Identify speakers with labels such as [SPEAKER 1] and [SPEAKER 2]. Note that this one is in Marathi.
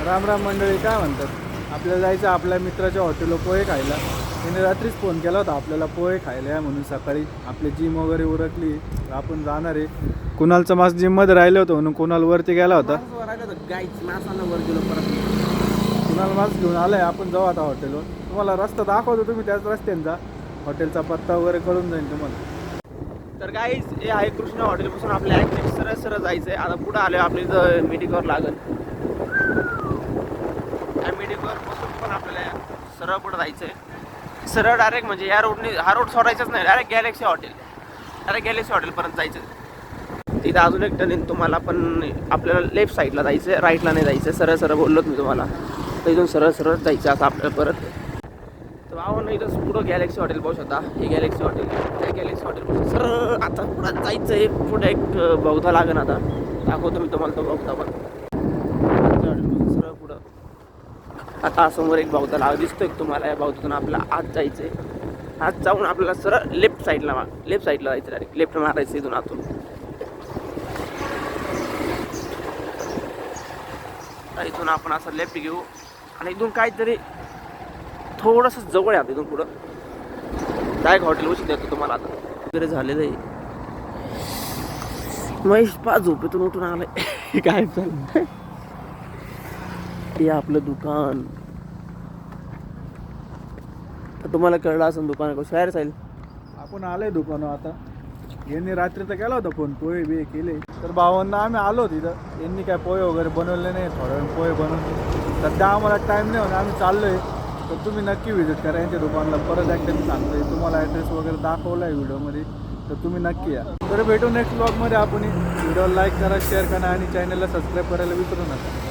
[SPEAKER 1] राम राम मंडळी, काय म्हणतात? आपल्याला जायचं आपल्या मित्राच्या हॉटेलवर पोहे खायला. त्याने रात्रीच फोन केला होता आपल्याला पोहे खायला या म्हणून. सकाळी आपली जिम वगैरे उरकली आपण जाणार आहे. कुणालचं मास जिममध्ये राहिलं होतं म्हणून कुणाल वरती गेला होता. कुणाल मास घेऊन आलाय. आपण जाऊ आता हॉटेलवर. तुम्हाला रस्ता दाखवतो, तुम्ही त्याच रस्त्यांचा हॉटेलचा पत्ता वगैरे कळून जाईल तुम्हाला.
[SPEAKER 2] तर गाईज हे आहे कृष्णा हॉटेलपासून आपल्या ॲक्च्युली सरळ सरळ जायचं आहे. आता पुढं आलो आपल्या इथं मिटिकवर लागेल. त्या मिटिकवर बसून पण आपल्याला सरळ पुढं जायचं आहे. सरळ डायरेक्ट म्हणजे या रोडने हा रोड सोडायचाच नाही. डायरेक्ट गॅलेक्सी हॉटेलपर्यंत जायचं. तिथं अजून एक टर्न तुम्हाला, पण आपल्याला लेफ्ट साईडला जायचं आहे, राईटला नाही जायचं. सरळ सरळ बोललो मी तुम्हाला. तर इथून सरळ सरळ जायचं असं आपल्याला परत. तर भावानं इथं पुढं गॅलेक्सी हॉटेल पाहू शकता. हे गॅलेक्सी हॉटेल, त्या गॅलेक्सी हॉटेल सरळ आता पुढं जायचं आहे. पुढे एक बौद्धा लागेल. आता दाखवतो मी तुम्हाला तो बौद्धा पण. सरळ पुढं आता समोर एक बौद्धा लाग दिसतोय तुम्हाला. या बौद्धातून आपल्याला आत जायचं आहे. आत जाऊन आपल्याला सरळ लेफ्ट साईडला जायचं. डायरेक्ट लेफ्ट मारायचं इथून आतून. इथून आपण असं लेफ्ट घेऊ आणि इथून काहीतरी थोडंसं जवळ आहे. इथून पुढं डायरेक्ट हॉटेल उशीर देतो तुम्हाला. आता वगैरे झालेलं आहे. महेश पाच झोपेतून उठून आलंय. काय चाललंय? हे आपलं दुकान. तर तुम्हाला कळलं असं दुकान कसं शहर जाईल.
[SPEAKER 1] आपण आलोय दुकानावर. आता यांनी रात्री तर केला होता फोन, पोहे बी केले. तर भावांना आम्ही आलो तिथं. यांनी काय पोहे वगैरे बनवले नाही. थोड्या वेळ पोहे बनवून सध्या आम्हाला टाईम नाही म्हणून आम्ही चाललोय. तर तुम्ही नक्की व्हिजिट करा यांच्या दुकानाला. परत एकदा मी सांगतोय तुम्हाला ॲड्रेस वगैरे दाखवला आहे व्हिडिओमध्ये. तर तुम्ही नक्की या. तर भेटू नेक्स्ट ब्लॉगमध्ये. आपण व्हिडिओ लाईक करा, शेअर करा आणि चॅनलला सबस्क्राईब करायला विसरू नका.